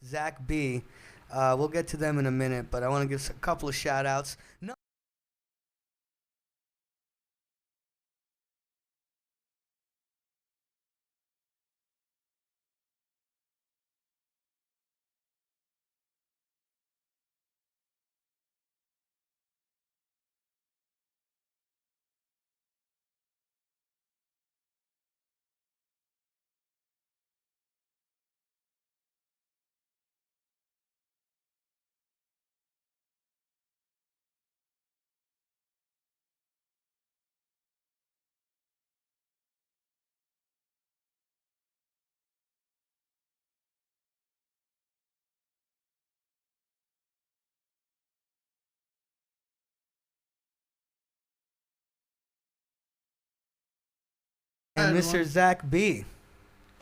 Zach B. We'll get to them in a minute, but I want to give a couple of shout outs. No. Hi, And Mr. everyone. Zach B.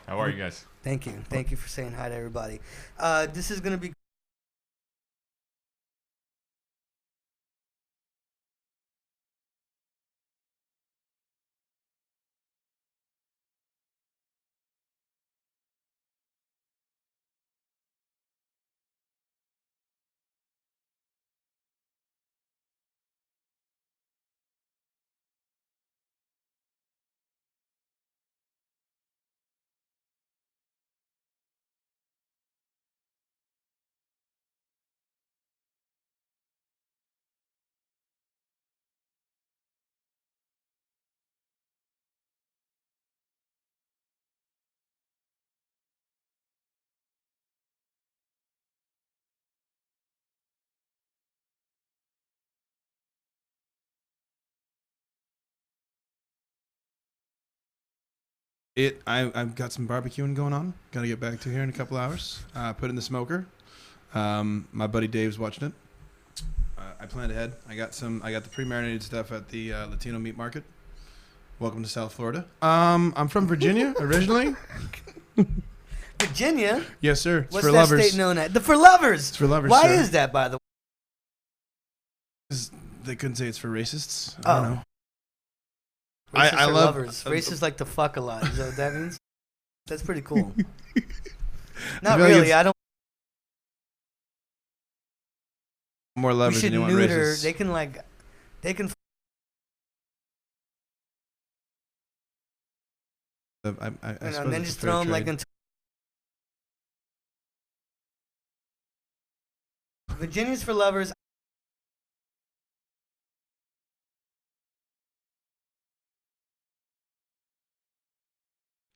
How are you guys? Thank you. Thank you for saying hi to everybody. This is going to be. I've got some barbecuing going on. Got to get back to here in a couple hours. Put it in the smoker. My buddy Dave's watching it. I planned ahead. I got the pre-marinated stuff at the Latino meat market. Welcome to South Florida. I'm from Virginia originally. Virginia? Yes, sir. It's What's for that lovers. state known as? The For Lovers. It's for lovers. Why sir. is that, by the way? They couldn't say it's for racists. I Oh. don't know. Racists I are love- lovers. Racists like to fuck a lot. Is that what that means? That's pretty cool. I Not feel like really. it's I don't. More We lovers should than you want neuter. racists. They can like. They can. I You know, suppose and then it's a just fair throw them like trade. into. Virginia's for lovers.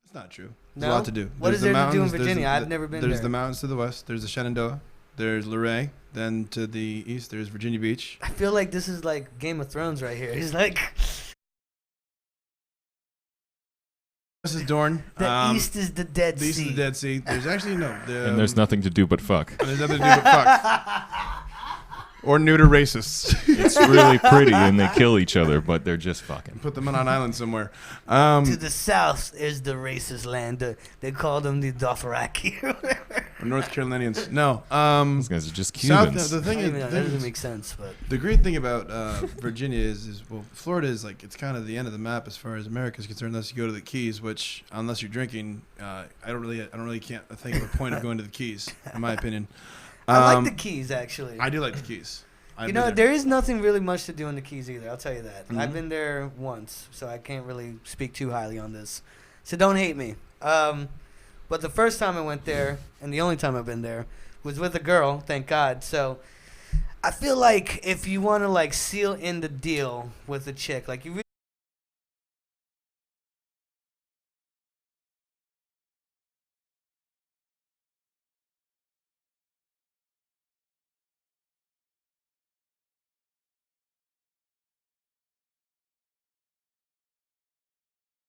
It's not true. There's No? a lot to do. What There's is the there to do in mountains, there's Virginia? the- I've never been There's there. the mountains to the west. There's the Shenandoah. There's Luray. Then to the east, there's Virginia Beach. I feel like this is like Game of Thrones right here. He's like This is Dorne. the east is the Dead The east Sea. is the Dead Sea. There's actually no. And there's nothing to do but fuck. There's nothing to do but fuck. Or neuter racists. It's really pretty and they kill each other, but they're just fucking. Put them on an island somewhere. To the south is the racist land. They call them the Dothraki. North Carolinians. No. Those guys are just South, Cubans. the thing I is, mean, that the thing doesn't is- make sense, but the great thing about Virginia is well, Florida is like it's kind of the end of the map as far as America is concerned. Unless you go to the Keys, which unless you're drinking, I don't really can't think of a point of going to the Keys, in my opinion. I like the Keys actually. I do like the Keys. I've You been know, there. there is nothing really much to do in the Keys either. I'll tell you that. Mhm. I've been there once, so I can't really speak too highly on this. So don't hate me. But the first time I went there, and the only time I've been there, was with a girl. Thank God. So I feel like if you want to like seal in the deal with a chick, like you.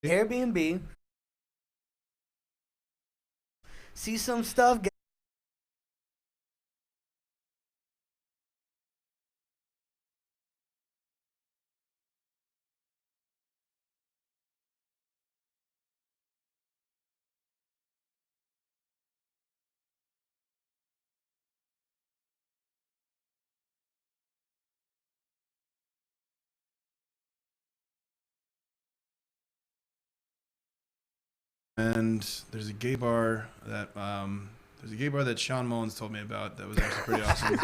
Airbnb, see some stuff. And there's a gay bar that There's a gay bar that Sean Mullins told me about that was actually pretty awesome.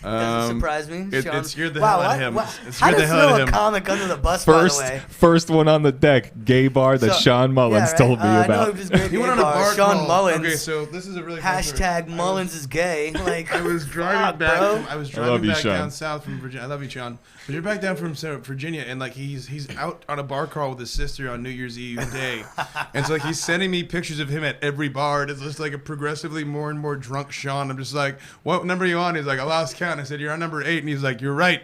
Doesn't surprise me. Sean. It scared the hell out of him. It How scared the does hell out of throw a him. comic under the bus, by the way? First one on the deck, gay bar that So- Sean Mullins told me I know about. it was great He went gay on a bar. bar Sean called- Mullins. Okay, so this is a really fun story. Hashtag Mullins is gay. Like I was driving back. bro. I was love driving you, back Sean. down south from Virginia. I love you, Sean. But you're back down from Virginia, and like he's out on a bar crawl with his sister on New Year's Eve day, and so like he's sending me pictures of him at every bar. And it's just like a progressively more and more drunk Sean. I'm just like, what number are you on? He's like, I lost count. I said, you're on number 8, and he's like, you're right.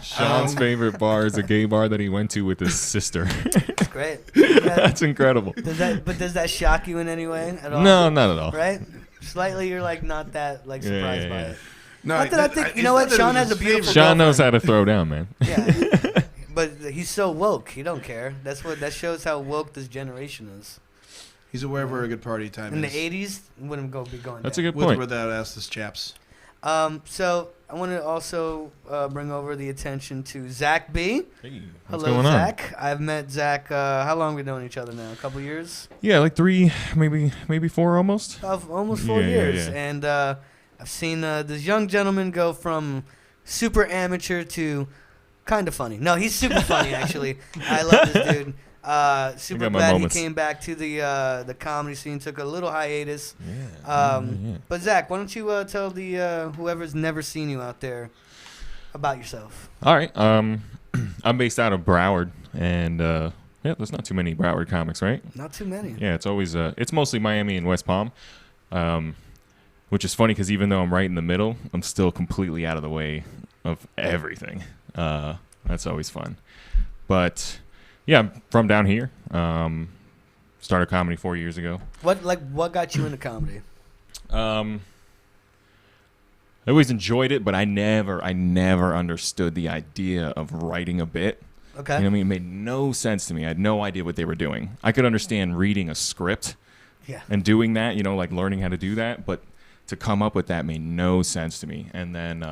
Sean's favorite bar is a gay bar that he went to with his sister. It's great. Yeah. That's incredible. Does that shock you in any way at all? No, not at all. Right? Slightly, you're like not that like surprised by it. No, Not that I think. You know what? Sean has a beautiful. Sean knows girlfriend. how to throw down, man. Yeah. But he's so woke. He don't care. That shows how woke this generation is. He's aware where a good party time In is. the '80s, wouldn't be going. That's a down. good With point. or without assless chaps. So I want to also bring over the attention to Zach B. Hey, what's Hello, going on? Zach. I've met Zach. How long have we known each other now? A couple years? Yeah, like 3, maybe 4 almost. Of almost 4 Yeah, years. yeah. And I've seen this young gentleman go from super amateur to kind of funny. No, he's super funny, actually. I love this dude. Super got my glad moments. he came back to the comedy scene, took a little hiatus. Yeah. But Zach, why don't you tell the whoever's never seen you out there about yourself? All right. I'm based out of Broward, and yeah, there's not too many Broward comics, right? Not too many. Yeah, it's always it's mostly Miami and West Palm, which is funny because even though I'm right in the middle, I'm still completely out of the way of everything. That's always fun. But yeah, I'm from down here. Started comedy 4 years ago. What got you into comedy? I always enjoyed it, but I never understood the idea of writing a bit. Okay. You know what I mean? It made no sense to me. I had no idea what they were doing. I could understand reading a script Yeah. and doing that, you know, like learning how to do that, but to come up with that made no sense to me. And then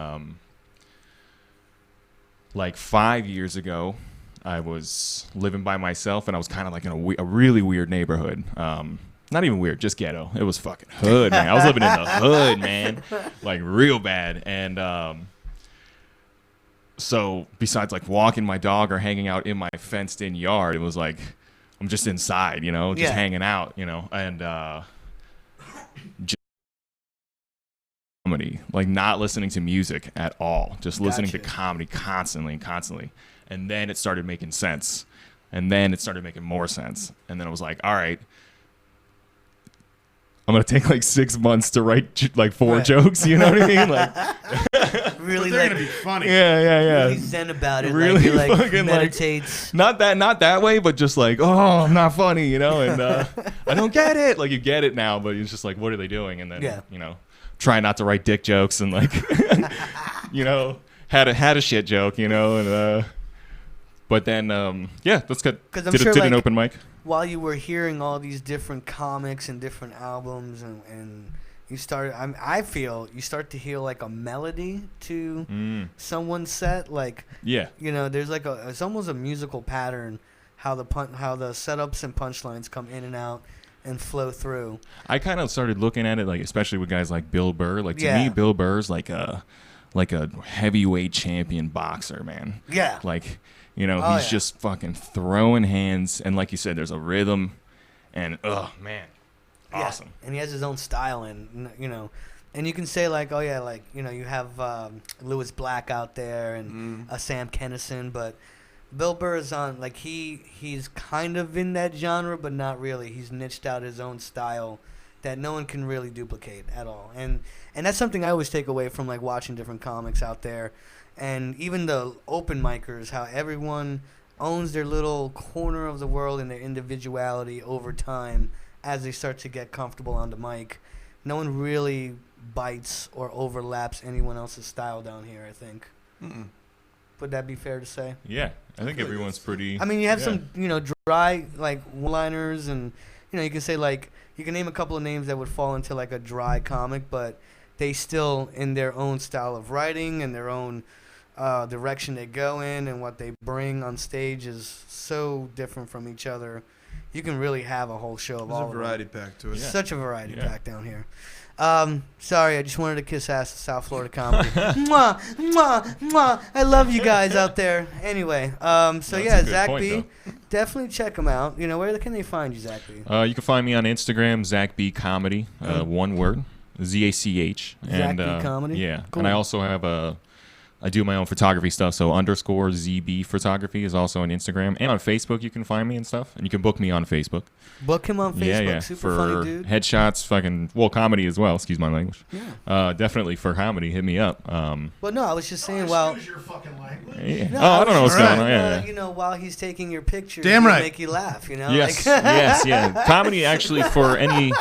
like 5 years ago, I was living by myself, and I was kind of like in a really weird neighborhood. Not even weird, just ghetto. It was fucking hood, man. I was living in the hood, man, like real bad. And so besides like walking my dog or hanging out in my fenced-in yard, it was like I'm just inside, you know, just Yeah. hanging out, you know, and just comedy, like not listening to music at all, just listening to Gotcha. comedy constantly. And then it started making sense. And then it started making more sense. And then I was like, all right, I'm going to take like 6 months to write like 4 Right. jokes. You know what I mean? Like, Really They're like gonna be funny. yeah. really zen about it. Really like he like fucking, like- meditates. Not that way, but just like, oh, I'm not funny, you know? And I don't get it. Like you get it now, but it's just like, what are they doing? And then, Yeah. you know, try not to write dick jokes and like, you know, had a shit joke, you know? And, but then, yeah, let's get, 'Cause I'm did, sure, did an like- open mic. While you were hearing all these different comics and different albums, and you started, I feel you start to hear like a melody to someone's set. Like, Yeah. you know, there's like it's almost a musical pattern how the setups and punchlines come in and out and flow through. I kind of started looking at it like, especially with guys like Bill Burr. Like to Yeah. me, Bill Burr's like a heavyweight champion boxer, man. Yeah. Like, you know, Oh, he's yeah. just fucking throwing hands, and like you said, there's a rhythm, and oh man, Yeah, awesome. and he has his own style, and you know, and you can say like, oh yeah, like you know, you have Lewis Black out there and Sam Kinison, but Bill Burr is on like he's kind of in that genre, but not really. He's niched out his own style that no one can really duplicate at all, and that's something I always take away from like watching different comics out there, and even the open micers, how everyone owns their little corner of the world and their individuality over time as they start to get comfortable on the mic. No one really bites or overlaps anyone else's style down here, I think. Mm-mm. Would that be fair to say? Yeah, I think feel like everyone's that's- pretty. I mean, you have yeah. some, you know, dry, like, one-liners, and, you know, you can say, like, you can name a couple of names that would fall into, like, a dry comic, but they still, in their own style of writing and their own direction they go in and what they bring on stage is so different from each other. you can really have a whole show of all There's a of them. variety pack to it. Yeah. Such a variety Yeah. pack down here. Sorry, I just wanted to kiss ass to South Florida comedy. Mwah, mwah, mwah. I love you guys out there. Anyway, That's a good Zach point, B, definitely check him out. You know, where can they find you, Zach B? You can find me on Instagram, Zach B Comedy, one word, ZACH. Zach B Comedy? Yeah, Cool. and I also have I do my own photography stuff, so _ZB Photography is also on Instagram. And on Facebook you can find me and stuff, and you can book me on Facebook. Book him on Facebook. Yeah. Super For funny dude. headshots, comedy as well, excuse my language. Yeah. Definitely for comedy, hit me up. Well, no, I was just saying, well... Excuse your fucking language. Yeah. No, I don't know what's All right. going on. Yeah. You know, while he's taking your pictures, Damn he'll right. make you laugh, you know? Yes, Like, yes. Comedy actually for any.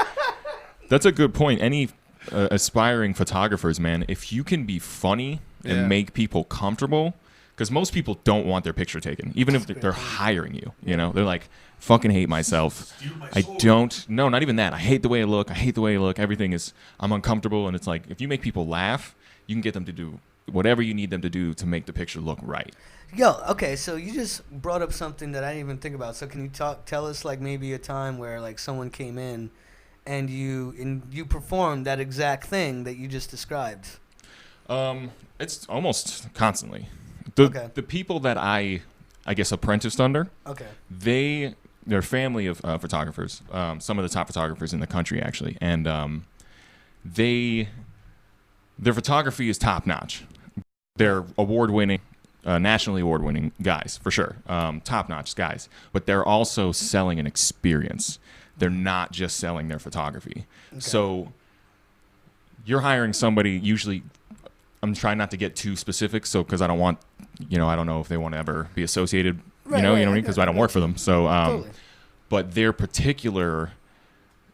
That's a good point. Any aspiring photographers, man, if you can be funny and Yeah. make people comfortable, because most people don't want their picture taken, even if they're hiring you. You know, they're like, "Fucking hate myself. Steal my I soul. don't. No, not even that. I hate the way I look. I hate the way I look. Everything is. I'm uncomfortable." And it's like, if you make people laugh, you can get them to do whatever you need them to do to make the picture look right. Yo, okay, so you just brought up something that I didn't even think about. So can you tell us like maybe a time where like someone came in and you performed that exact thing that you just described? It's almost constantly. Okay. The people that I guess apprenticed under, Okay. they're a family of photographers, some of the top photographers in the country actually, and their photography is top notch. They're award-winning, nationally award-winning guys for sure, top-notch guys. But they're also selling an experience. They're not just selling their photography. Okay. So you're hiring somebody. Usually, I'm trying not to get too specific, so because I don't want, I don't know if they want to ever be associated. Right, you know right, what I mean? I Because got I don't you. work for them. So, Totally. but their particular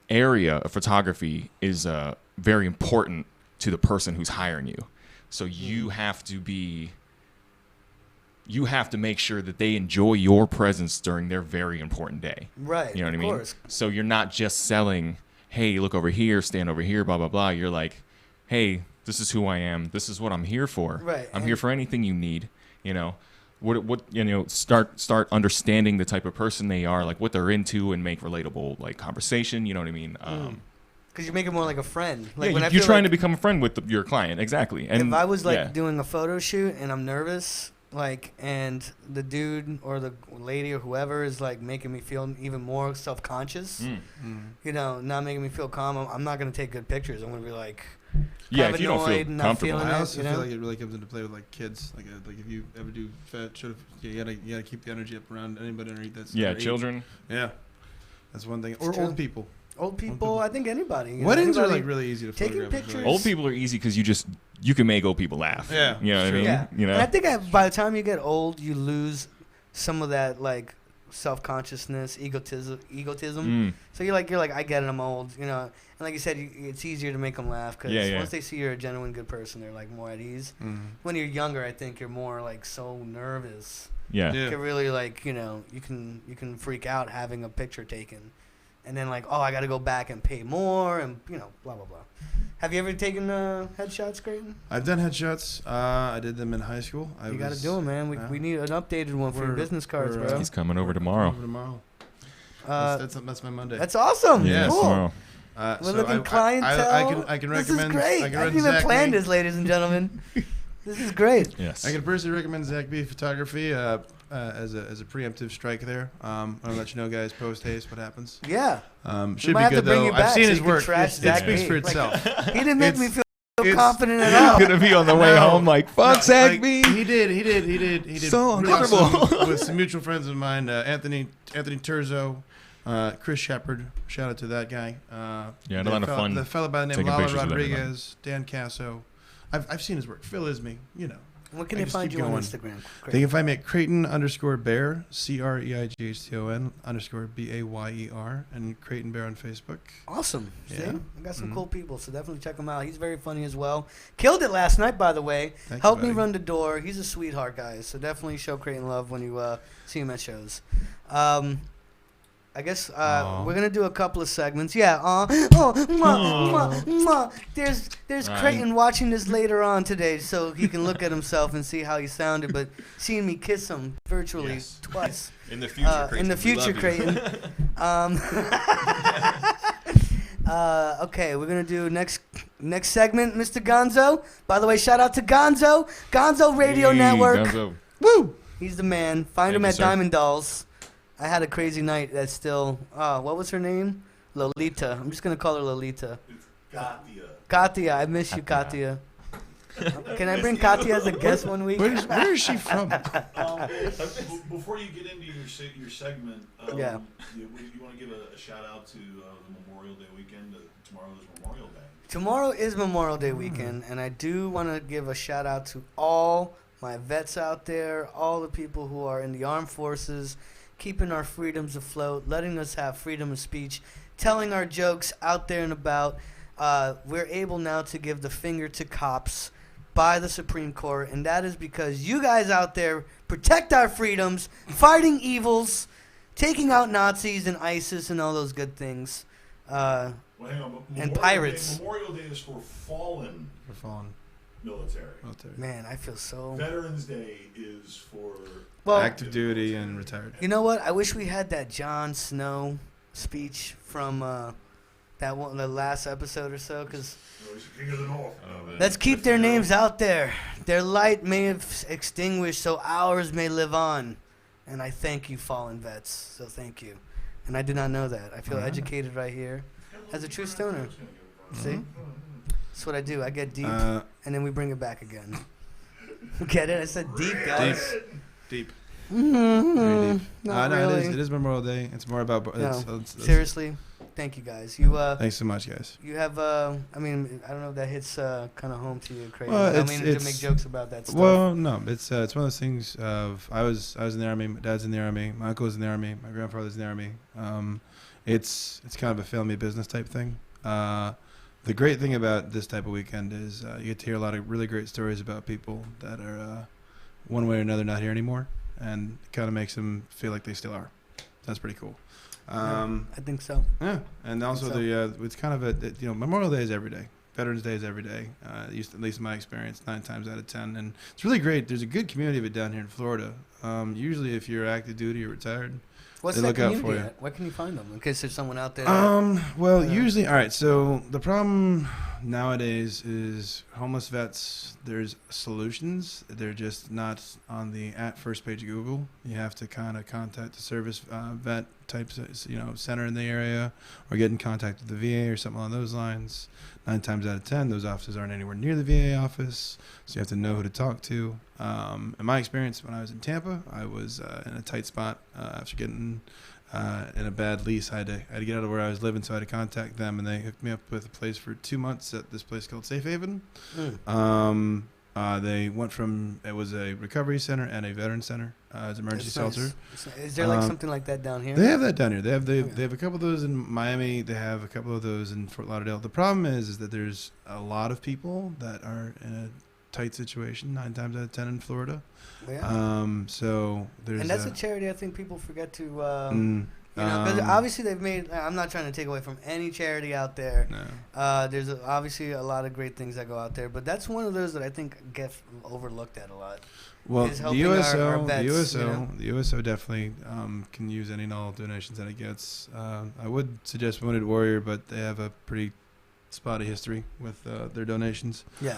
area of photography is very important to the person who's hiring you. So you have to make sure that they enjoy your presence during their very important day. Right. You know what I of mean? course. So you're not just selling, hey, look over here, stand over here, blah, blah, blah. You're like, hey, this is who I am. This is what I'm here for. Right, I'm and- here for anything you need. Start understanding the type of person they are, like what they're into, and make relatable like conversation. You know what I mean? Because you make it more like a friend. Like Yeah, when I you're feel trying like to become a friend with your client, exactly. And if I was like yeah. doing a photo shoot and I'm nervous, like, and the dude or the lady or whoever is like making me feel even more self-conscious, not making me feel calm, I'm not gonna take good pictures. I'm gonna be like, yeah, kind if of you don't annoyed feel and not comfortable, feeling I it, also you know? feel like it really comes into play with like kids. Like if you ever do you gotta keep the energy up around anybody underneath that. yeah, children. Yeah, that's one thing. It's Or true. old people. Old people, I think anybody. Weddings are anybody- like really easy to taking photograph. I feel pictures- like. Old people are easy because you can make old people laugh. Yeah, you know what I sure. mean. Yeah. You know. And I think by the time you get old, you lose some of that like self-consciousness, egotism. So you're like, I get it, I'm old, And like you said, it's easier to make them laugh because Yeah, yeah. once they see you're a genuine good person, they're like more at ease. Mhm. When you're younger, I think you're more like so nervous. Yeah. Yeah. You can really like, you can freak out having a picture taken, and then like, oh, I got to go back and pay more, and blah blah blah. Have you ever taken headshots, Creighton? I've done headshots. I did them in high school. You got to do them, man. We need an updated one for your We're- business cards, we're, bro. He's coming over tomorrow. Tomorrow. That's That's my Monday. awesome. Yeah. Cool. Tomorrow. We're looking clientele. I can This recommend. is great. I can I didn't recommend even Zach plan B. this, ladies and gentlemen. This is great. Yes. I can personally recommend Zach B Photography as a preemptive strike there. I'll let you know, guys, post haste what happens. Yeah. Should might be have to good bring though. you I've back seen so his you can work. trash It Zach speaks B. for Like, itself. He didn't make me It's- feel it's- confident at all. Gonna be on the way No. home like fuck Zach Like, B. He did. So really uncomfortable. awesome with some mutual friends of mine, Anthony Turzo, Chris Shepard. Shout out to that guy. Yeah, a lot of fun The fella by the name of taking Lala pictures with everybody. Rodriguez, Dan Casso. I've seen his work. Phil Isme, When can I they just find keep you on going. Instagram? They can find me at Creighton_Bear, CREIGHTON _BAYER, and Creighton Bear on Facebook. Awesome. See? Yeah. I got some Mhm. cool people, so definitely check him out. He's very funny as well. Killed it last night, by the way. Thank you, Helped me buddy. run the door. He's a sweetheart, guys. So definitely show Creighton love when you see him at shows. I guess Aw. we're gonna do a couple of segments. Yeah. There's Creighton watching this later on today, so he can look at himself and see how he sounded. But seeing me kiss him virtually twice In the future, Creighton. in the future, Creighton. Okay, we're gonna do next segment, Mr. Gonzo. By the way, shout out to Gonzo Radio Network. Gonzo. Woo! He's the man. Find Thank him you, at sir. Diamond Dolls. I had a crazy night that's still... what was her name? Lolita. I'm just going to call her Lolita. It's Katia. Katia. I miss you, Katia. Can I bring Katia as a guest one week? Where is she from? Before you get into your segment, Yeah. you want to give a shout out to the Memorial Day weekend. Tomorrow is Memorial Day. Tomorrow is Memorial Day weekend, and I do want to give a shout out to all my vets out there, all the people who are in the armed forces, keeping our freedoms afloat, letting us have freedom of speech, telling our jokes out there and about. We're able now to give the finger to cops by the Supreme Court, and that is because you guys out there protect our freedoms, fighting evils, taking out Nazis and ISIS and all those good things. Well, hang on. And pirates. Memorial Day is for fallen We're fallen military. Man, I feel so... Veterans Day is for active duty and retired. You know what? I wish we had that Jon Snow speech from the last episode or so, because he's the king of the north. let's keep their names out there. Their light may have extinguished, so ours may live on. And I thank you, fallen vets. So thank you. And I did not know that. I feel educated right here as a true stoner. See? That's what I do. I get deep, and then we bring it back again. Get it? I said deep, guys. Deep. Mm-hmm. Very deep. Not No, really. it is Memorial Day. It's more about... No, seriously, thank you guys. You Thanks so much, guys. you have I mean, I don't know if that hits kind of home to you, Craig. Well, I don't it's- mean to it's- make jokes about that stuff. Well, no, it's one of those things of I was in the army, my dad's in the army, my uncle was in the army, my grandfather's in the army. It's kind of a family business type thing. The great thing about this type of weekend is you get to hear a lot of really great stories about people that are one way or another not here anymore, and it kind of makes them feel like they still are. That's pretty cool. I think so. Yeah, and also So- it's kind of Memorial Day is every day. Veterans Day is every day. At least in my experience, 9 times out of 10, and it's really great. There's a good community of it down here in Florida. Usually, if you're active duty or retired, What's they that look out community for you. at? Where can you find them? In case there's someone out there. Well, Yeah. usually, all right. So the problem nowadays is homeless vets. There's solutions. They're just not on the first page of Google. You have to kind of contact the service vet type, center in the area, or get in contact with the VA or something along those lines. 9 times out of 10, those offices aren't anywhere near the VA office, so you have to know who to talk to. In my experience, when I was in Tampa, I was in a tight spot after getting in a bad lease. I had to get out of where I was living, so I had to contact them, and they hooked me up with a place for 2 months at this place called Safe Haven. They went from, it was a recovery center and a veteran center as emergency That's nice. shelter. Is there like something like that down here? They have that down here. They have Okay. they have a couple of those in Miami. They have a couple of those in Fort Lauderdale. The problem is that there's a lot of people that are in a tight situation 9 times out of 10 in Florida. Yeah. So there's And that's a charity I think people forget to, mm, because obviously they've made. I'm not trying to take away from any charity out there. no. There's obviously a lot of great things that go out there, but that's one of those that I think get overlooked at a lot. Well, is the helping our USO, vets, the USO definitely can use any and all donations that it gets. I would suggest Wounded Warrior, but they have a pretty spotty history with their donations. Yeah.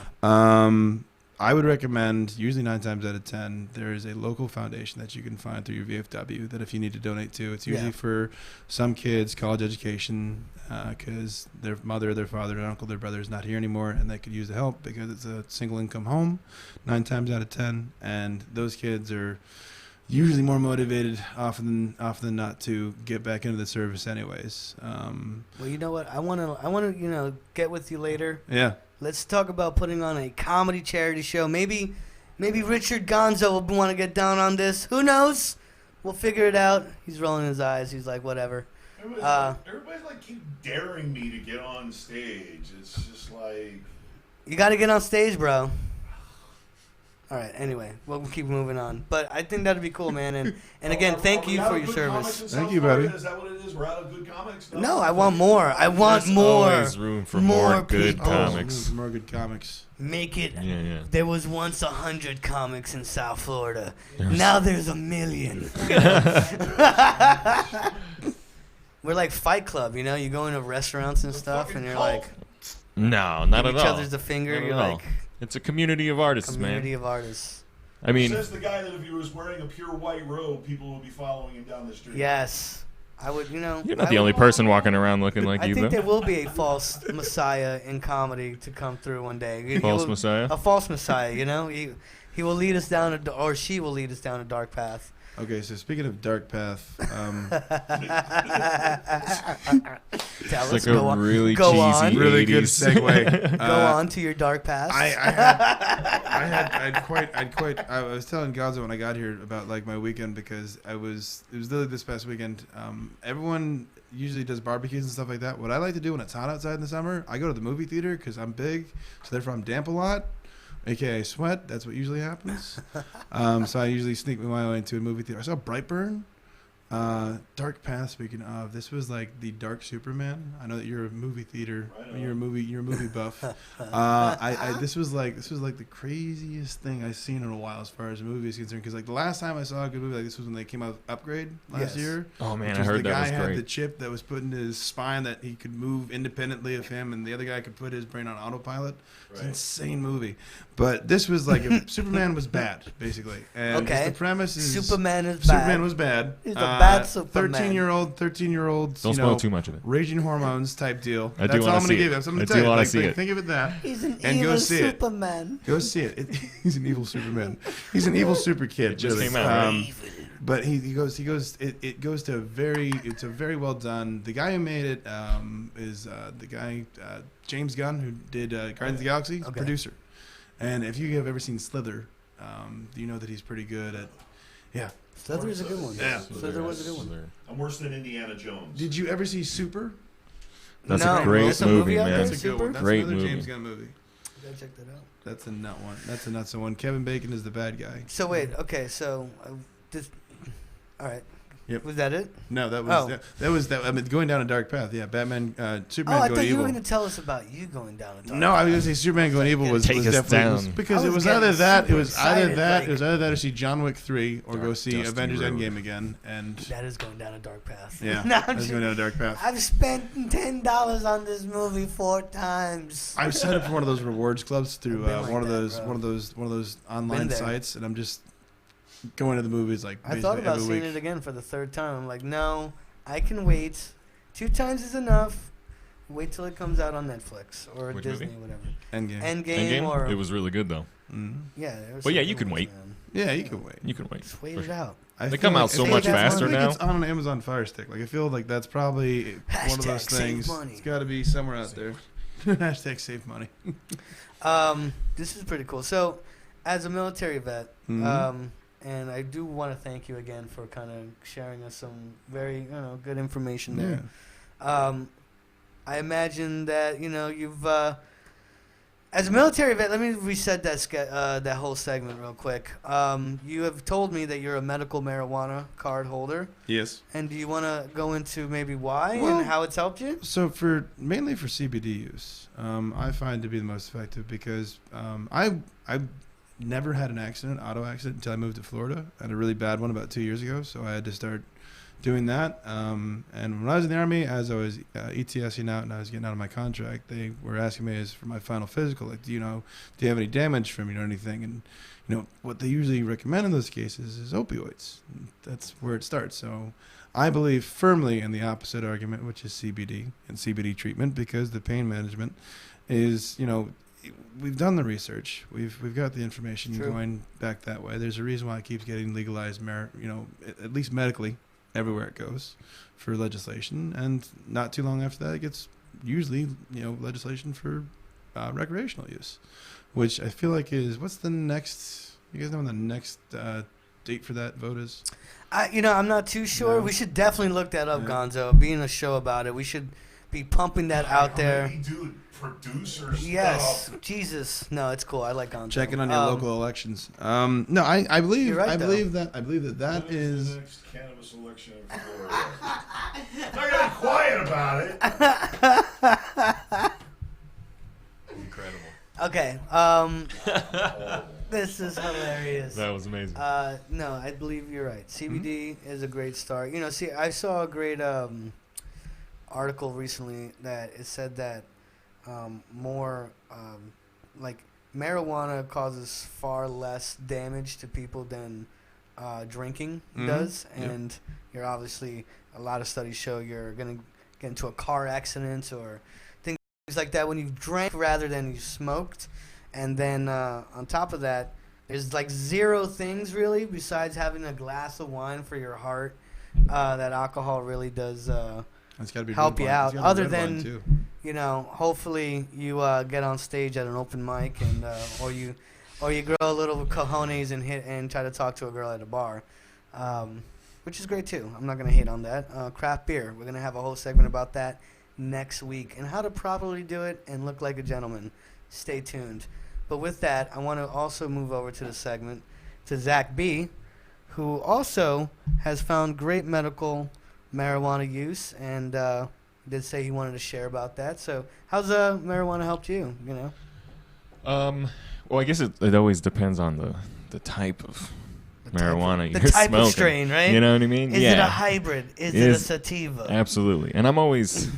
I would recommend, usually 9 times out of 10, there is a local foundation that you can find through your VFW that if you need to donate to, it's usually for some kids, college education, because their mother, their father, their uncle, their brother is not here anymore, and they could use the help because it's a single income home 9 times out of 10, and those kids are usually more motivated often than not to get back into the service anyways. Well, you know what? I want to get with you later. Yeah. Let's talk about putting on a comedy charity show. Maybe Richard Gonzo will want to get down on this. Who knows? We'll figure it out. He's rolling his eyes. He's like, whatever. Everybody's like keep daring me to get on stage. It's just like You got to get on stage, bro. All right. Anyway, we'll keep moving on. But I think that'd be cool, man. And again, Are thank we you out for of your good service. comics in Thank South you, buddy. Florida? Is that what it is? We're out of good comics? No, I want more. I want There's more. always room for more good people. comics. More good comics. Make it. Yeah. There was once 100 comics in South Florida. There's- Now there's 1 million. We're like Fight Club, you know? You go into restaurants and stuff, and you're like, No, not give at each all. other's the finger. Not at You're all. like, It's a community of artists, community man. of artists. I mean, Says the guy that if he was wearing a pure white robe, people would be following him down the street. Yes. I would, you know. you're not I the would- only person walking around looking like I you, think though. there will be a false messiah in comedy to come through one day. False messiah. A false messiah, you know? He will lead us down, or she will lead us down a dark path. Okay, so speaking of dark path, Tell It's us, like go a on. really Go cheesy on. really good 80s. segue. Go on to your dark past. I was telling Gonzo when I got here about like my weekend because it was literally this past weekend. Everyone usually does barbecues and stuff like that. What I like to do when it's hot outside in the summer, I go to the movie theater because I'm big, so therefore I'm damp a lot, aka sweat. That's what usually happens. So I usually sneak my way into a movie theater. I saw Brightburn. Dark Path. Speaking of, this was like the Dark Superman. I know that you're a movie theater. Right You're a movie buff. This was like the craziest thing I've seen in a while as far as a movie is concerned. Because like the last time I saw a good movie like this was when they came out with Upgrade last Yes. year. Oh man, which I was heard the that guy was had great. the chip that was put into his spine that he could move independently of him, and the other guy could put his brain on autopilot. It's an Right. insane movie. But this was like if Superman was bad, basically. And Okay. the premise is Superman is bad. Superman was bad. He's a bad Superman. 13-year-old, Don't spoil too much of it. raging hormones type deal. I do That's wanna all I'm see going to it. give you. That's what I'm I going to do tell you. wanna Like, see like, it. think of it that. He's an And go evil see it. Superman. Go see it. He's an evil Superman. He's an evil super kid. It just really. came out, right? But he goes. It goes to it's a very well done. The guy who made it is the guy James Gunn who did Guardians of the Galaxy, Okay. producer. And if you have ever seen Slither, you know that he's pretty good at. Yeah. Slither is a good one. Yeah. Slither was a good one. I'm worse than Indiana Jones. Did you ever see Super? That's No, a great there's a movie, movie out man. there? That's a good Super? one. That's Great another movie. James Gunn movie. Gotta check that out. That's a nut one. That's a nuts one. Kevin Bacon is the bad guy. So wait, okay, so this. All right. Yep. Was that it? No, that was Oh. that was that. I mean, going down a dark path. Yeah, Batman, Superman Oh, I going thought you evil. were going to tell us about you going down a dark No, I was path. gonna say Superman going evil was, Take was us definitely was- down. because I it was was getting either that super it was either excited, that like- it was either that or see John Wick 3 or Dark, go see dusty Avengers road. Endgame again, and That is going down a dark path. yeah, No, I'm I was just- going down a dark path. I've spent $10 on this movie 4 times. I've signed up for one of those rewards clubs through I've been like one of that, those bro. one of those online there. sites, and I'm just going to the movies like I thought basically about every seeing week. it again for the 3rd time. I'm like, no, I can wait. 2 times is enough. Wait till it comes out on Netflix or Which Disney, movie? whatever. Endgame. Endgame or It was really good though. Mhm. yeah. there was But yeah, some you good can ones, wait. man. Yeah, you can wait. You can wait. Just wait For it sure. out. I They feel come out like- so I much feel like faster I think now. It's on an Amazon Fire Stick. Like I feel like that's probably one of Hashtag those save things. money. It's got to be somewhere out there. Hashtag save money. This is pretty cool. So, as a military vet, Mhm. and I do want to thank you again for kind of sharing us some very good information Yeah. there. I imagine that you've as a military vet. Let me reset that whole segment real quick. You have told me that you're a medical marijuana card holder, Yes. and do you want to go into maybe why Well- and how it's helped you? So mainly for CBD use, I find to be the most effective because I never had an auto accident until I moved to Florida. I had a really bad one about 2 years ago, so I had to start doing that. And when I was in the Army, as I was ETSing out and I was getting out of my contract, they were asking me as for my final physical, like, do you have any damage from me or anything? And what they usually recommend in those cases is opioids. That's where it starts. So I believe firmly in the opposite argument, which is CBD and CBD treatment, because the pain management is, we've done the research. We've got the information True. going back that way. There's a reason why it keeps getting legalized, at least medically, everywhere it goes for legislation. And not too long after that, it gets usually, legislation for recreational use, which I feel like what's the next, you guys know when the next date for that vote is? I'm not too sure. No. We should definitely look that up, Yeah. Gonzo. Being a show about it, we should be pumping that out there. Dude, producer Yes, stuff. Jesus. No, it's cool. I like Gonzo. Checking on your local elections. No, I believe You're right, I believe that that When is. the next cannabis election in Florida? I'm not gonna be quiet about it. Incredible. Okay. This is hilarious. That was amazing. No, I believe you're right. CBD is a great start. See, I saw a great article recently that it said that more like marijuana causes far less damage to people than drinking does, and you're obviously a lot of studies show you're gonna get into a car accident or things like that when you drank rather than you smoked. And then on top of that, there's like zero things really besides having a glass of wine for your heart that alcohol really does That's gotta be help red you wine. out. It's gotta be Other red wine, than too. hopefully you get on stage at an open mic and or you grow a little cojones and try to talk to a girl at a bar, which is great too. I'm not gonna hate on that. Craft beer. We're gonna have a whole segment about that next week and how to properly do it and look like a gentleman. Stay tuned. But with that, I want to also move over to the segment to Zach B, who also has found great medical marijuana use and did say he wanted to share about that. So how's marijuana helped you, Well, I guess it always depends on the type of marijuana the you're type smoking. of strain, right? You know what I mean? Is it a hybrid? Is it a sativa? Absolutely. And I'm always,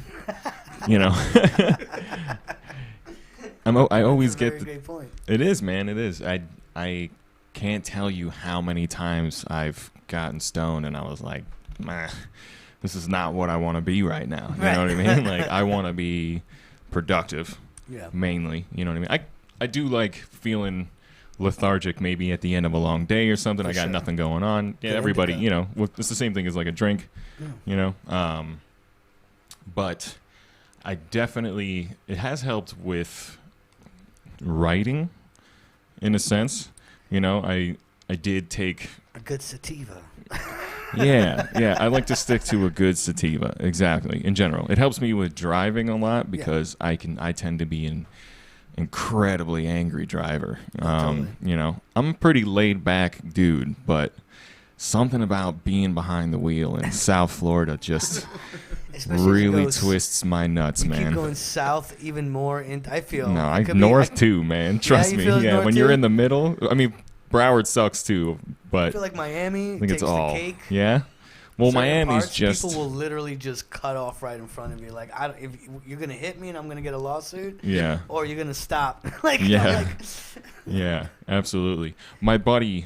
I always That's a get very great point. It is, man. It is. I can't tell you how many times I've gotten stoned and I was like, man, this is not what I want to be right now. You know what I mean? Like, I want to be productive, mainly. You know what I mean? I do like feeling lethargic maybe at the end of a long day or something. I got nothing going on. Yeah, everybody, it's the same thing as like a drink, but I definitely, it has helped with writing in a sense. I did take a good sativa. yeah, I like to stick to a good sativa. Exactly. In general, it helps me with driving a lot because I tend to be an incredibly angry driver. Totally. I'm a pretty laid back dude, but something about being behind the wheel in South Florida just really twists my nuts, man. Keep going south even more, I feel. No, north too, man. Trust me. Yeah, when you're in the middle, I mean, Broward sucks too, but I feel like Miami I think takes it's all the cake. Yeah. Well, Certain Miami's parts, just people will literally just cut off right in front of you. Like, if you're gonna hit me and I'm gonna get a lawsuit, or you're gonna stop. Yeah, absolutely. My buddy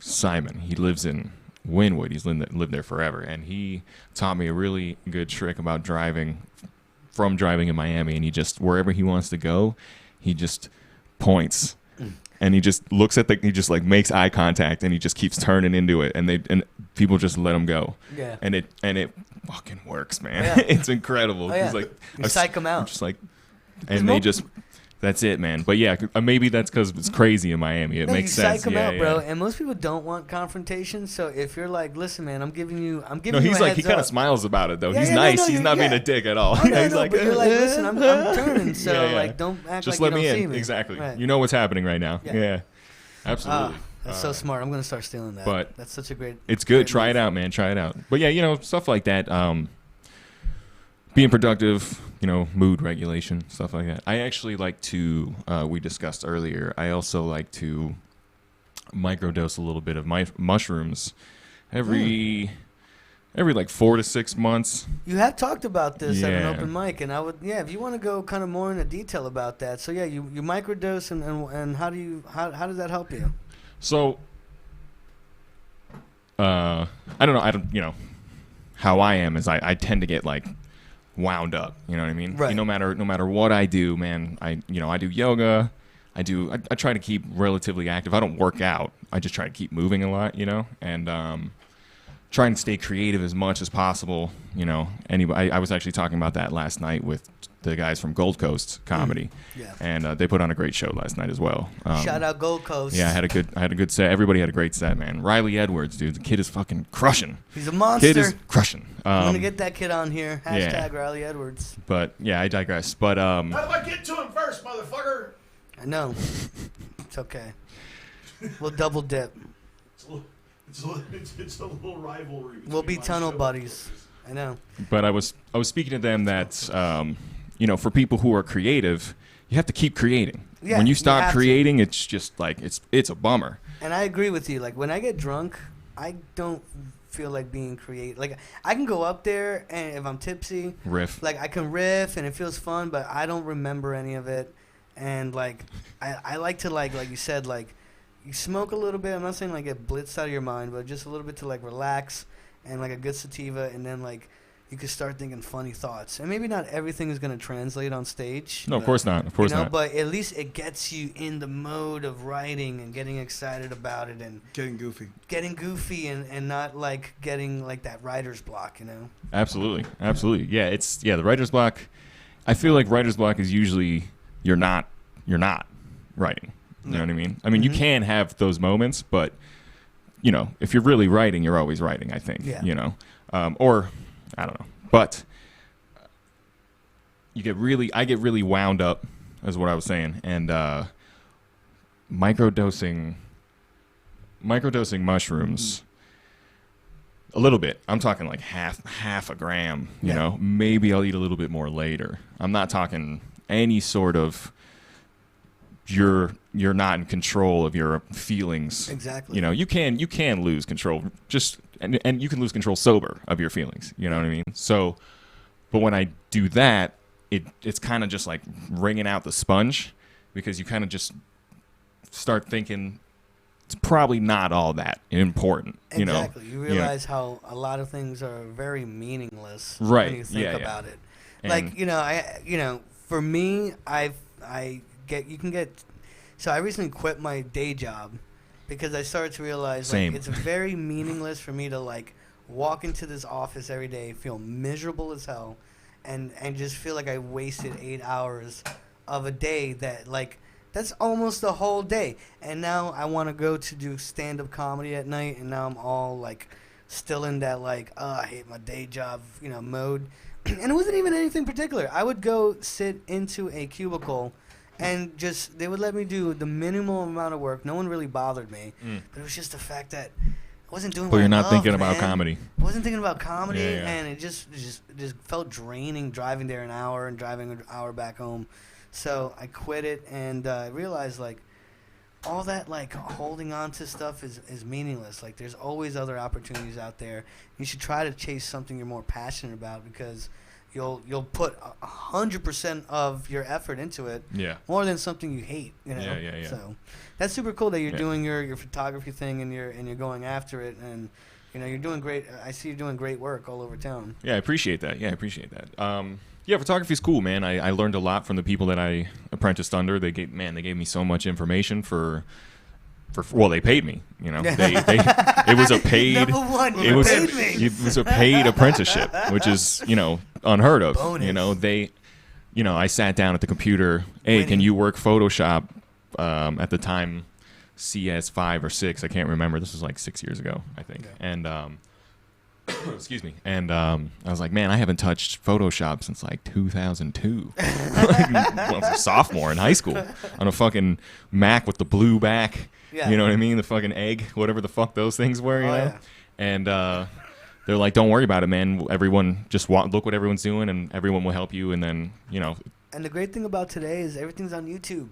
Simon, he lives in Wynwood. He's lived there forever, and he taught me a really good trick about driving in Miami. And he just, wherever he wants to go, he just points. And he just looks at he just like makes eye contact, and he just keeps turning into it, and people just let him go. Yeah. And it fucking works, man. It's incredible. Oh, yeah. It's like you psych them out. Just like, and they just. That's it, man. But yeah, maybe that's because it's crazy in Miami. It makes sense. Psych them out, bro. And most people don't want confrontation. So if you're like, listen, man, I'm giving you a he kind of smiles about it though. He's nice. He's not being a dick at all. Oh, he's like, but you're like, listen, I'm turning. So like, don't act just like let you don't me see in. me. Exactly. Right. You know what's happening right now. Yeah. Absolutely. That's so smart. I'm gonna start stealing that. But that's such a great. It's good. Try it out, man. Try it out. But yeah, stuff like that. Being productive, mood regulation, stuff like that. I actually like to, we discussed earlier, I also like to microdose a little bit of my mushrooms every like 4 to 6 months. You have talked about this at an open mic, and I would, if you want to go kind of more into detail about that. So yeah, you microdose, and how does that help you? So, I don't know. How I am is I tend to get like wound up, you know what I mean? Right. No matter what I do, man, I do yoga. I try to keep relatively active. I don't work out. I just try to keep moving a lot, and try and stay creative as much as possible, Anybody, I was actually talking about that last night with the guys from Gold Coast Comedy, Yeah. and they put on a great show last night as well. Shout out Gold Coast. Yeah, I had a good set. Everybody had a great set, man. Riley Edwards, dude, the kid is fucking crushing. He's a monster. Kid is crushing. I'm gonna get that kid on here. Hashtag yeah. Riley Edwards. But yeah, I digress. But How do I get to him first, motherfucker? I know. It's okay. We'll double dip. It's a little rivalry. We'll be between my tunnel show. buddies. I know. But I was speaking to them that for people who are creative, you have to keep creating. Yeah, when you you stop have to. creating, it's just like it's a bummer. And I agree with you. Like when I get drunk, I don't feel like being creative. Like I can go up there and if I'm tipsy, Riff. like I can riff and it feels fun, but I don't remember any of it. And like I like to like you said, like you smoke a little bit. I'm not saying like get blitzed out of your mind, but just a little bit to like relax and like a good sativa, and then like you can start thinking funny thoughts. And maybe not everything is gonna translate on stage. No, of course not. Of course not. But at least it gets you in the mode of writing and getting excited about it and Getting goofy. and not like getting like that writer's block, Absolutely. Yeah, the writer's block. I feel like writer's block is usually you're not writing. You know what I mean? I mean, you can have those moments, but if you're really writing, you're always writing, I think. Yeah. Or I don't know. But I get really wound up, is what I was saying, and microdosing mushrooms a little bit. I'm talking like half a gram, you know. Maybe I'll eat a little bit more later. I'm not talking any sort of you're not in control of your feelings. Exactly. You can lose control and you can lose control sober of your feelings. You know what I mean? So, but when I do that, it's kind of just like wringing out the sponge, because you kind of just start thinking it's probably not all that important. Exactly. You realize how a lot of things are very meaningless right. when you think about it. And like, for me, so I recently quit my day job because I started to realize like, it's very meaningless for me to like walk into this office every day, feel miserable as hell, and just feel like I wasted 8 hours of a day that like that's almost a whole day. And now I want to go to do stand-up comedy at night, and now I'm all like still in that like I hate my day job mode. And it wasn't even anything particular. I would go sit into a cubicle and just they would let me do the minimal amount of work. No one really bothered me, but it was just the fact that I wasn't doing. But you're not thinking about comedy. I wasn't thinking about comedy, Yeah. and it just felt draining driving there an hour and driving an hour back home. So I quit it, and I realized like all that like holding on to stuff is meaningless. Like there's always other opportunities out there. You should try to chase something you're more passionate about, because you'll put 100% of your effort into it. Yeah. More than something you hate. Yeah. So that's super cool that you're doing your photography thing and you're going after it, and you're doing great. I see you're doing great work all over town. Yeah, I appreciate that. Yeah, photography's cool, man. I learned a lot from the people that I apprenticed under. They gave me so much information for they paid me. It was a paid. Number one, it was paid me. It was a paid apprenticeship, which is unheard of. Bonus. I sat down at the computer. Hey, can you work Photoshop? At the time, CS5 or 6, I can't remember. This was like 6 years ago, I think. Okay. And excuse me. And I was like, man, I haven't touched Photoshop since like 2002. I was a sophomore in high school on a fucking Mac with the blue back. Yeah. You know what I mean? The fucking egg, whatever the fuck those things were, you know? Yeah. And they're like, don't worry about it, man. Everyone, just look what everyone's doing, and everyone will help you. And then, And the great thing about today is everything's on YouTube.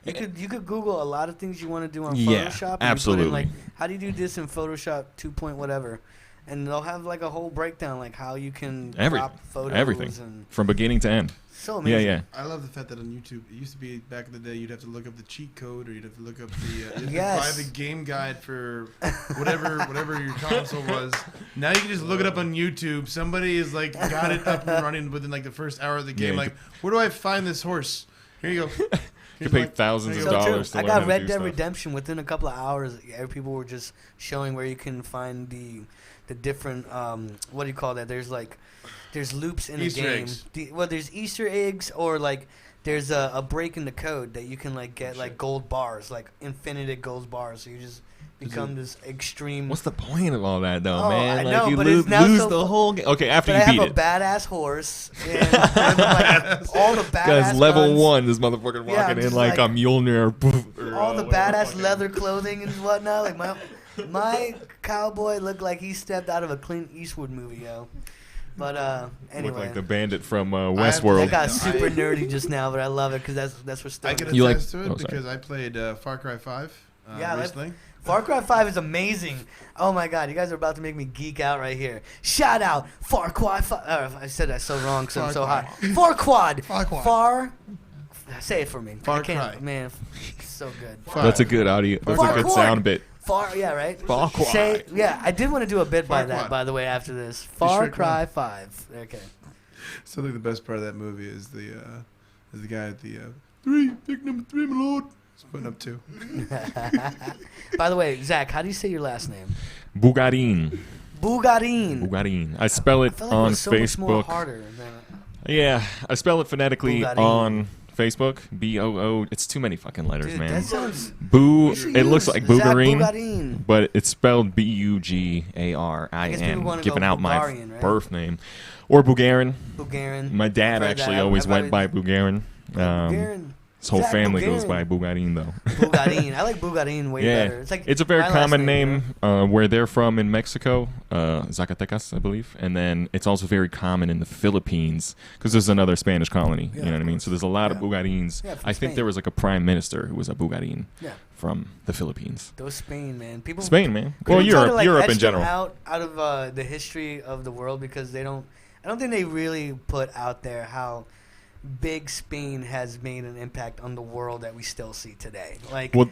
You could Google a lot of things you want to do on Photoshop. And absolutely. You put in, like, how do you do this in Photoshop 2 point whatever? And they'll have like a whole breakdown, like how you can crop photos. Everything. And From beginning to end. so amazing. Yeah. I love the fact that on YouTube, it used to be back in the day, you'd have to look up the cheat code, or you'd have to look up the Yes. buy the game guide for whatever your console was. Now you can just look it up on YouTube. Somebody is like got it up and running within like the first hour of the game. Yeah, like, where do I find this horse? Here you go. You pay thousands of So true. dollars to I learn how got to Red do Dead stuff. Redemption within a couple of hours. People were just showing where you can find the different what do you call that? There's loops in Easter the game. eggs. There's Easter eggs or like there's a break in the code that you can like get like gold bars, like infinite gold bars. So you just become this extreme. What's the point of all that, though, Oh, man? I Like, know, you but it's now lose so the whole game. Okay, after But I you have beat a it. badass horse and like, all the badass Guys, level guns, 1, this motherfucker Yeah, I'm walking in just like like- a Mjolnir. Or, all the whatever badass fucking- leather clothing and whatnot. Like my cowboy looked like he stepped out of a Clint Eastwood movie, yo. But Look anyway, like the bandit from have Westworld. that got No, super I- nerdy just now, but I love it because that's what I stoners. can You like- attest to it oh, sorry. because I played Far Cry 5 Yeah, recently. Far Cry 5 is amazing. Oh my god, you guys are about to make me geek out right here. Shout out Far Cry 5. I said that so wrong because I'm so Far hot. Far Quad. Far Quad. Far. Say it for me. Far I can't, Cry. man. So good. That's a good audio. That's Far a good Quad. sound bit. Far, yeah, right. Far Cry. Say, yeah, I did want to do a bit by Far that, Quad. by the way. After this, Far sure Cry 5. Okay. So I think the best part of that movie is the guy at the 3, pick number 3, my lord. He's putting up 2. By the way, Zach, how do you say your last name? Bugarin. Bugarin. Bugarin. I spell I it feel like it on was so much more Facebook. harder than. Yeah, I spell it phonetically Bugarin. on Facebook. B-O-O. It's too many fucking letters, Dude, man. that sounds. Boo. You should It looks use like Zach Bugarin, Bugarin. but it's spelled I guess people B-U-G-A-R-I-N. wanna Giving go out my Bulgarian, right? birth name. Or Bugarin. Bugarin. My dad I've heard actually that. always I've went by always- Bugarin. Bugarin. His whole Zach family goes Bugarin. by Bugarin, though. Bugarin. I like Bugarin way Yeah, better. it's a very my last common name, name where they're from in Mexico, Zacatecas, I believe, and then it's also very common in the Philippines because there's another Spanish colony. Yeah, You know what I of mean? course. So there's a lot of Yeah. Bugarins. Yeah, from I think Spain. there was like a prime minister who was a Bugarin Yeah. from the Philippines. Those Spain, man. People. Spain, man. people Well, try to, Europe, like, Europe etch in them general. out of the history of the world because they don't. I don't think they really put out there how big Spain has made an impact on the world that we still see today. Like, Well,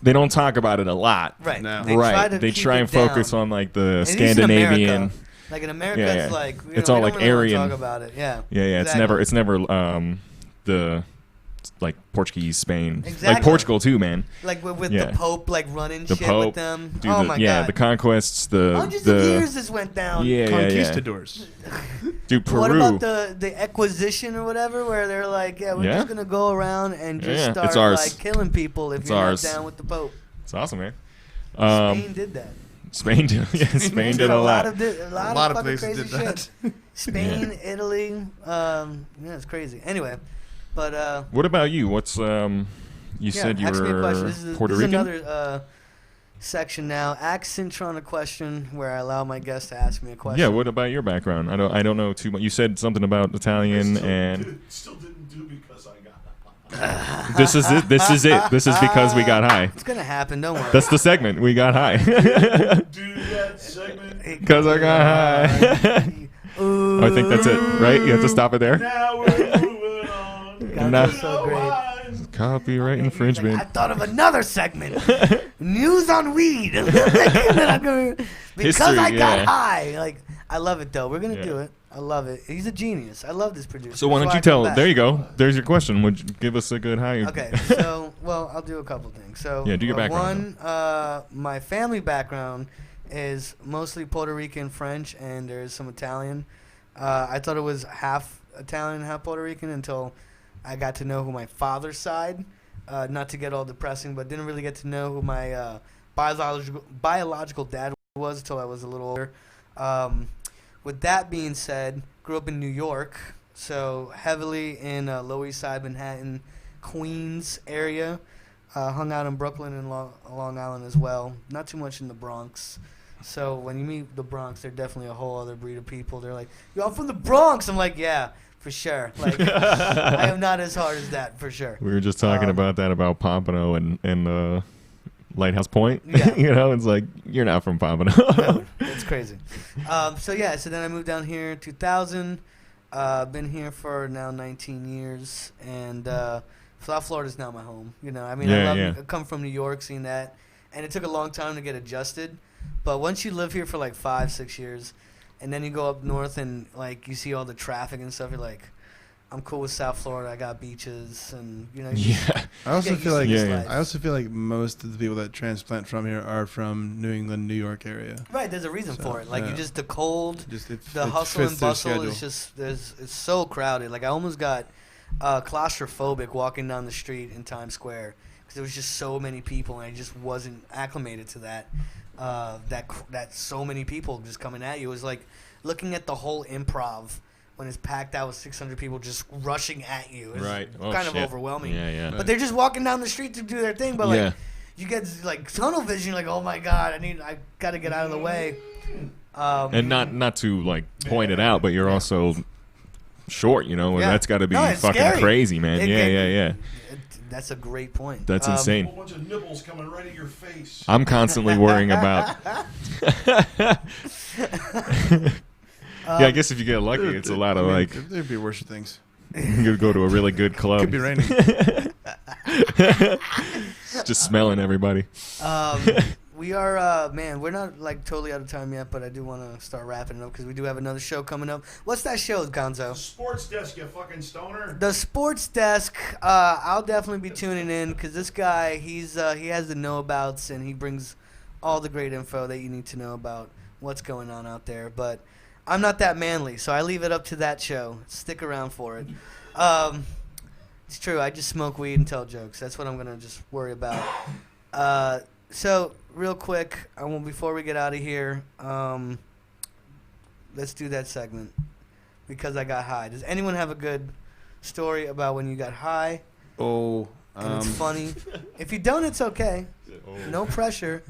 they don't talk about it a lot. right? No. They right. Try to they keep try it and focus down. on like the At least in Scandinavian. America. Like in America, Yeah, it's yeah. like It's we all don't like really wanna Aryan. Talk about it, yeah. Yeah, Exactly. it's never the like Portuguese Spain, like Exactly. Portugal too, man. Like with Yeah. the Pope, like running The shit Pope, with them. Dude, Oh the, my yeah, god! the conquests, Hundreds of years this went down. yeah, yeah, yeah. Conquistadors. Dude, Peru. What about the Acquisition or whatever, where they're like, yeah, we're Yeah. just gonna go around and just Yeah, start it's ours. like killing people if It's you're ours. not down with the Pope. It's awesome, man. Spain did that. Spain did. Yeah, Spain did a lot. A lot lot of of fucking places crazy did shit. that. Spain, Italy, yeah, it's crazy. Anyway, but What about you? What's You said you ask me a question. were This is, Puerto this is Rican. another section now. Ask Cintron a question where I allow my guest to ask me a question. Yeah. What about your background? I don't know too much. You said something about Italian, and Still didn't do because I got. this is it. This is it. This is because we got high. It's gonna happen. Don't worry. That's the segment. We got high. Do that segment. Because I got high. Ooh. I think that's it, right? You have to stop it there. Now we're moving on. God, Nah. that's so great. Copyright Like, infringement. I thought of another segment. News on weed. because History, I got yeah. high. Like, I love it though. We're gonna Yeah. do it. I love it. He's a genius. I love this producer. So why That's don't you I come tell? back. There you go. There's your question. Would you give us a good high? Okay, so well, I'll do a couple things. So Yeah, do your background, One, my family background is mostly Puerto Rican, French, and there's some Italian. I thought it was half Italian, half Puerto Rican until I got to know who my father's side. Not to get all depressing, but didn't really get to know who my biological dad was until I was a little older. With that being said, grew up in New York, so heavily in Lower East Side, Manhattan, Queens area. Hung out in Brooklyn and Long Island as well. Not too much in the Bronx. So when you meet the Bronx, they're definitely a whole other breed of people. They're like, yo, I'm from the Bronx. I'm like, yeah, for sure. Like, I am not as hard as that, for sure. We were just talking about that about Pompano and Lighthouse Point. Yeah. You know, it's like you're not from Pompano. No, it's crazy. So then I moved down here in 2000. Been here for now 19 years, and South Florida is now my home. You know, I mean, I come from New York, seeing that, and it took a long time to get adjusted. But once you live here for like 5-6 years, and then you go up north and like you see all the traffic and stuff, you're like, I'm cool with South Florida. I got beaches, and Yeah. I also get feel like used to Yeah, this yeah. I also feel like most of the people that transplant from here are from New England, New York area. right. There's a reason So, for it. Like yeah. you just the cold, Just it the it hustle fits and their bustle schedule. is just it's so crowded. Like I almost got claustrophobic walking down the street in Times Square because there was just so many people, and I just wasn't acclimated to that. That so many people just coming at you. It was like looking at the whole Improv when it's packed out with 600 people just rushing at you. It's Right. Oh, kind of shit. overwhelming. Yeah, yeah. But they're just walking down the street to do their thing. But like Yeah. you get like tunnel vision. Like, oh my god, I gotta get out of the way. And not to like point it out, but you're also short, and Yeah. that's got to be No, it's fucking scary. crazy, man. Yeah. That's a great point. That's A insane. whole bunch of nipples coming right at your face. I'm constantly worrying about. Yeah, I guess if you get lucky, it's a lot of like There'd be worse things. you go to a really good club. Could be raining. Just smelling everybody. We are, man, we're not like totally out of time yet, but I do want to start wrapping it up because we do have another show coming up. What's that show, Gonzo? Sports desk, you fucking stoner. The Sports Desk. I'll definitely be tuning in because this guy, he has the know-abouts and he brings all the great info that you need to know about what's going on out there. But I'm not that manly, so I leave it up to that show. Stick around for it. It's true. I just smoke weed and tell jokes. That's what I'm gonna just worry about. So real quick, before we get out of here, let's do that segment because I got high. Does anyone have a good story about when you got high Oh, and it's funny? If you don't, it's okay. No pressure.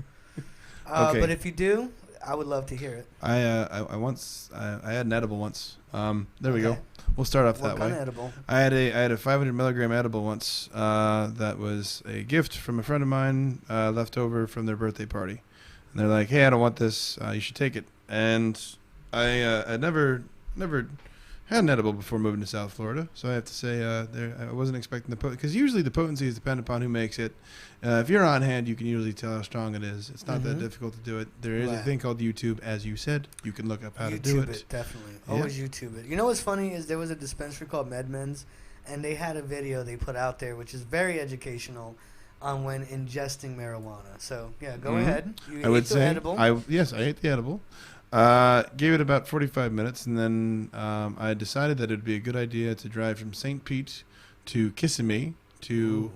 Okay. But if you do, I would love to hear it. I had an edible once. There we go. Okay. We'll start off What that kind way. of edible? I had a 500 milligram edible once. That was a gift from a friend of mine, left over from their birthday party. And they're like, "Hey, I don't want this. You should take it." And I never had an edible before moving to South Florida, so I have to say I wasn't expecting the potency, because usually the potency is dependent upon who makes it. If you're on hand, you can usually tell how strong it is. It's not that difficult to do it. There is a Right. thing called YouTube, as you said. You can look up how to do YouTube it. definitely. Yeah. Always YouTube it. You know what's funny is there was a dispensary called MedMen's, and they had a video they put out there which is very educational on when ingesting marijuana. So yeah, go Mhm. ahead. You I would ate the say edible. yes, I ate the edible. Gave it about 45 minutes, and then I decided that it would be a good idea to drive from St. Pete to Kissimmee to Ooh.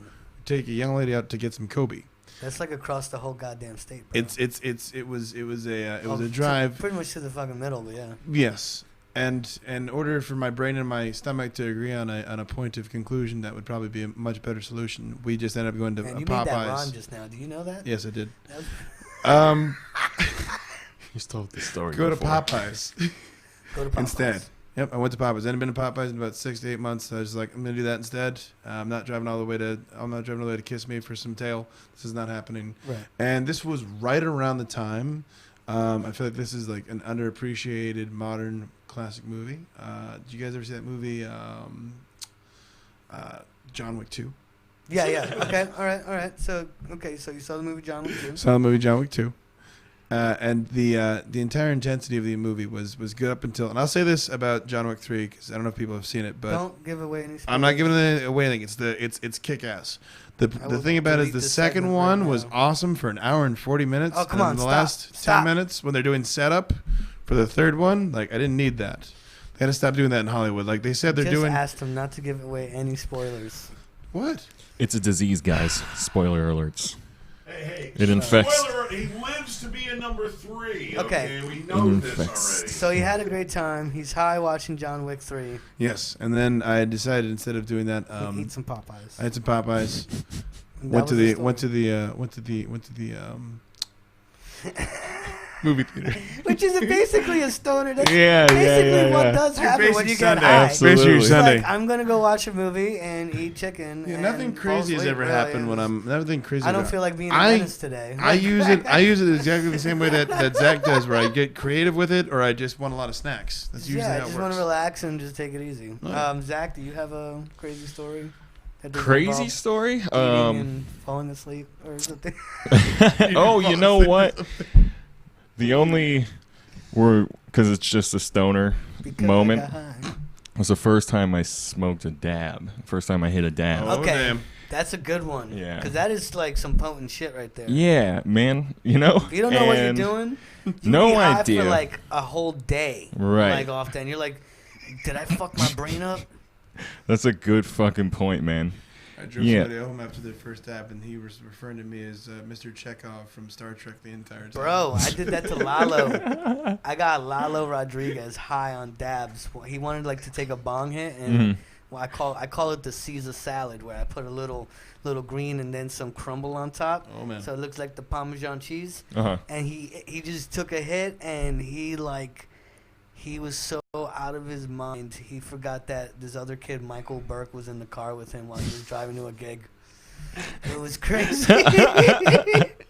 take a young lady out to get some Kobe. That's like across the whole goddamn state, bro. It was a Oh, drive. pretty much to the fucking middle, but yeah. Yes, and in order for my brain and my stomach to agree on a point of conclusion, that would probably be a much better solution. We just ended up going to Man, a you made that rhyme Popeyes. just now. Do you know that? Yes, I did. That was- He's told this story. Go to before. Popeyes. Go to Popeyes. Instead. Yep, I went to Popeyes. I hadn't been to Popeyes in about 6 to 8 months. So I was like, I'm gonna do that instead. I'm not driving all the way to Kissimmee for some tail. This is not happening. Right. And this was right around the time. I feel like this is like an underappreciated modern classic movie. Did you guys ever see that movie, John Wick 2? Yeah. Okay. All right. So you saw the movie John Wick 2. Saw the movie John Wick 2. And the entire intensity of the movie was good up until, and I'll say this about John Wick 3 because I don't know if people have seen it, but Don't give away any. I'm not giving it away. Anything. It's kick ass. The will thing about it is delete the this second segment one right was now. awesome for an hour and 40 minutes. Oh, come and on, the stop, last stop. 10 minutes when they're doing setup for the third one, like I didn't need that. They had to stop doing that in Hollywood. Like they said, they're Just doing asked him not to give away any spoilers. what? It's a disease, guys. Spoiler alerts. Hey, It infects. Spoiler alert, he lives to be a number 3. Okay. We know this Infects. already. So he had a great time. He's high watching John Wick 3. Yes, and then I decided instead of doing that, He ate some Popeyes. I had some Popeyes. That went was to the the story. went to the movie theater. Which is basically a stoner. That's Yeah, basically yeah, what yeah. does It's your happen when basic you Sunday. get high. Absolutely. Basically your It's Sunday. like, I'm gonna go watch a movie and eat chicken. Yeah, and nothing fall crazy has asleep ever early. happened when I'm. Nothing crazy. I don't ever- feel like being a I- menace today. I use it exactly the same way that Zach does, where I get creative with it, or I just want a lot of snacks. That's usually Yeah, I how it just works. want to relax and just take it easy. Oh. Zach, do you have a crazy story? that doesn't Crazy involve story? eating and falling asleep or something? Oh, you know what? The only because it's just a stoner Because I moment. got high. was the first time I smoked a dab. First time I hit a dab. Oh, Okay. damn. That's a good one. Yeah. Because that is like some potent shit right there. Yeah, man. You know? If you don't know what you're doing, you No be high idea. for like a whole day. Right. Like off then. You're like, did I fuck my brain up? That's a good fucking point, man. I drove Yeah. somebody home after their first dab, and he was referring to me as Mr. Chekhov from Star Trek the entire time. Bro, I did that to Lalo. I got Lalo Rodriguez high on dabs. He wanted like to take a bong hit, and Mhm. well, I call it the Caesar salad, where I put a little green and then some crumble on top, Oh, man. so it looks like the Parmesan cheese. Uh-huh. And he just took a hit, and he was so out of his mind. He forgot that this other kid, Michael Burke, was in the car with him while he was driving to a gig. It was crazy. Like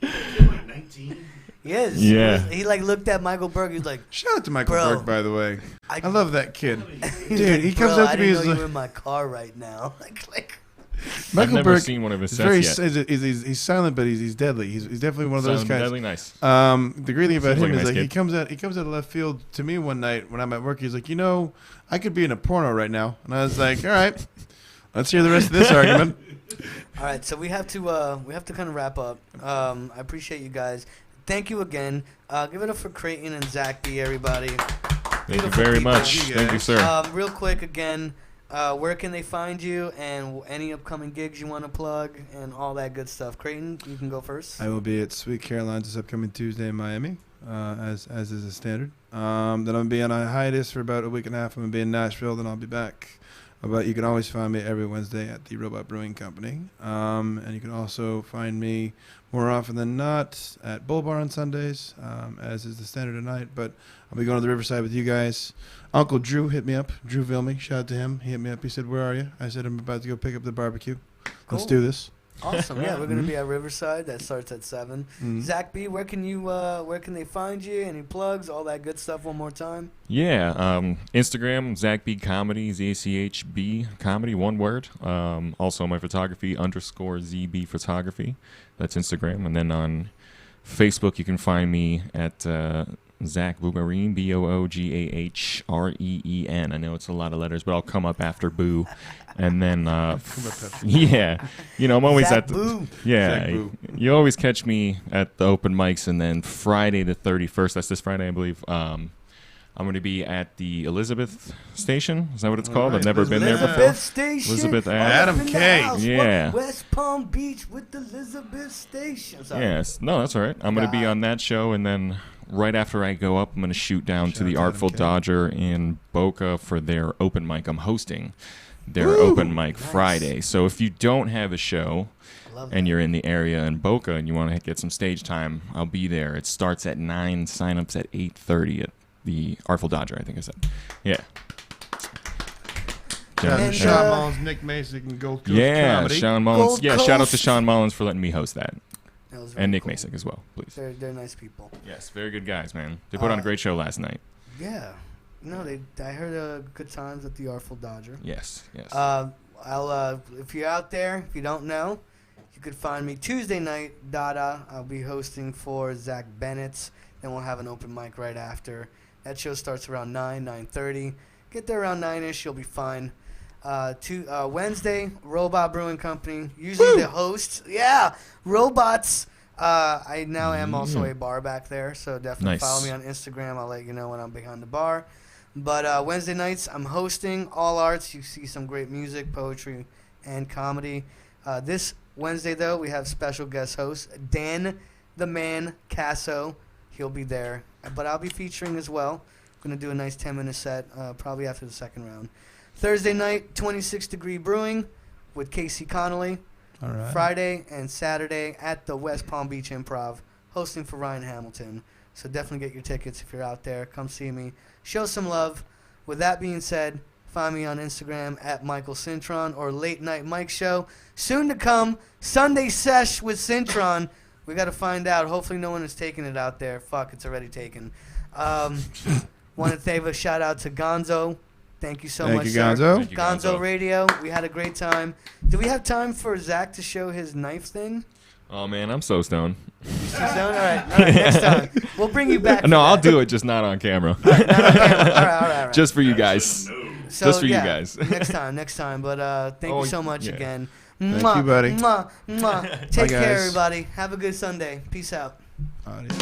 19. Yes. Yeah. He like looked at Michael Burke. He was like, Shout out to Michael Bro. Burke, by the way. I I love that kid. He's Dude, like, he comes "Bro, up to I me didn't as know like- you were in my car right now. like I've Michael never Burke seen one of his is sets very yet. he's silent, but he's deadly. He's definitely one of those Sounds guys. deadly nice. The great thing about Seems him like a is nice like kid. he comes out of left field to me one night when I'm at work. He's like, I could be in a porno right now, and I was like, all right, let's hear the rest of this argument. All right, so we have to kind of wrap up. I appreciate you guys. Thank you again. Give it up for Creighton and Zach B, everybody. Thank you Beautiful very people. much. You Thank you, guys. sir. Real quick again, where can they find you and any upcoming gigs you want to plug and all that good stuff? Creighton, you can go first. I will be at Sweet Caroline's this upcoming Tuesday in Miami, as is a standard. Then I'm gonna be on a hiatus for about a week and a half. I'm gonna be in Nashville. Then I'll be back. But you can always find me every Wednesday at the Robot Brewing Company. And you can also find me more often than not at Bull Bar on Sundays, as is the standard tonight. But I'll be going to the Riverside with you guys. Uncle Drew hit me up. Drew Vilmy, shout out to him. He hit me up. He said, "Where are you?" I said, "I'm about to go pick up the barbecue. Let's Cool. do this." Awesome. Yeah, we're gonna Mhm. be at Riverside. That starts at 7. Mhm. Zach B, where can they find you? Any plugs? All that good stuff. One more time. Yeah, Instagram, ZachB Comedy, ZACHB Comedy, one word. Also my photography, _ZB Photography. That's Instagram. And then on Facebook, you can find me at Zach Boogareen, BOOGAHREEN. I know it's a lot of letters, but I'll come up after Boo. And then, yeah, I'm always Zach at the, Boo. yeah, Zach Boo. you always catch me at the open mics. And then Friday the 31st, that's this Friday, I believe, I'm going to be at the Elizabeth Station. Is that what it's called? Alright, I've never been there Elizabeth before. Station. Elizabeth All Ave. up Adam in the K. house. Yeah. West Palm Beach with the Elizabeth Station. Sorry. Yes. No, that's all right. I'm going to be God. on that show, and then right after I go up, I'm going to shoot down Shout to the out to Artful Adam K. Dodger in Boca for their open mic. I'm hosting their Woo! open mic Nice. Friday. So if you don't have a show I love and that. you're in the area in Boca and you want to get some stage time, I'll be there. It starts at 9, sign-ups at 8:30 at the Artful Dodger, I think I said. Yeah. Shout out And, to Sean uh, Mullins, Nick Mason, and Gold Coast Yeah, Comedy. Sean Mullins. Gold Yeah, shout out to Coast. Sean Mullins for letting me host that. That was very And Nick cool. Masick as well, please. They're nice people. Yes, very good guys, man. They put on a great show last night. Yeah. No, I heard good times at the Artful Dodger. Yes, yes. I'll if you're out there, if you don't know, you could find me Tuesday night, Dada. I'll be hosting for Zach Bennett's. Then we'll have an open mic right after. That show starts around 9:30. Get there around 9ish. You'll be fine. Wednesday, Robot Brewing Company. Usually the host. Yeah, robots. I now am also a bar back there, so definitely Nice. follow me on Instagram. I'll let you know when I'm behind the bar. But Wednesday nights, I'm hosting All Arts. You see some great music, poetry, and comedy. This Wednesday, though, we have special guest host, Dan the Man Casso. He'll be there. But I'll be featuring as well. I'm going to do a nice 10-minute set, probably after the second round. Thursday night, 26 Degree Brewing with Casey Connolly. All right. Friday and Saturday at the West Palm Beach Improv, hosting for Ryan Hamilton. So definitely get your tickets if you're out there. Come see me. Show some love. With that being said, find me on Instagram at Michael Cintron or Late Night Mike Show. Soon to come, Sunday Sesh with Cintron. We got to find out. Hopefully no one is taking it out there. Fuck, it's already taken. Want to give a shout out to Gonzo. Thank you so Thank much, you, sir. Gonzo. Thank you, Gonzo Gonzo. Radio. We had a great time. Do we have time for Zach to show his knife thing? Oh, man, I'm so stoned. You still down? All right, next time. We'll bring you back. No, for I'll that. do it, just not on camera. All right, all right, all right. Just for you guys. No. So, Just for you yeah, guys. next time. But thank you so much yeah. again. Thank you, buddy. Mwah, mwah. Take care, guys. everybody. Have a good Sunday. Peace out. Adios.